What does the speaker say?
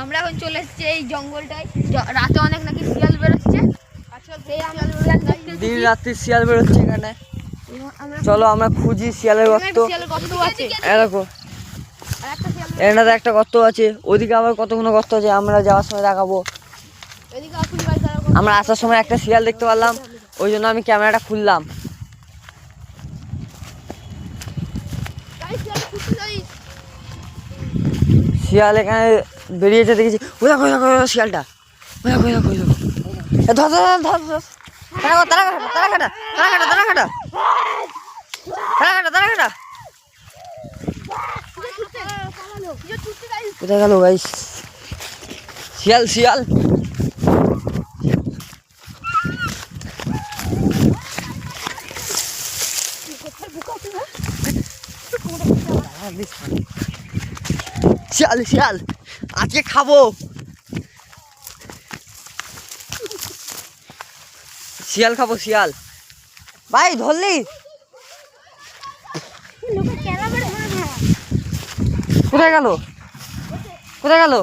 আমরা এখন চলে এসেছি এই জঙ্গলটায়। রাতে অনেক নাকি শিয়াল বেরোচ্ছে, দিন রাত্রি শিয়াল বেরোচ্ছে এখানে। চলো আমরা খুঁজি শিয়ালের গর্ত। দেখো এখানে একটা গর্ত আছে, ওইদিকে আবার কতগুলো গর্ত আছে, আমরা যাওয়ার সময় দেখাবো। আমরা আসার সময় একটা শিয়াল দেখতে পারলাম, ওই জন্য আমি ক্যামেরাটা খুললাম। শিয়াল এখানে বেরিয়েছে দেখেছি, ওই দেখো দেখো শিয়ালটা, ওই দেখো দেখো দেখো, ধর ধর ধর ধর, তারা কাটা তারা কাটা তারা কাটা তারা কাটা তারা কাটা তারা কাটা। কোথায় গেল গাইস? শিয়াল শিয়াল শিয়াল শিয়াল আজকে খাবো। শিয়াল খাবো শিয়াল। ভাই ধরলি? কোথায় গেল? কোথায় গেল?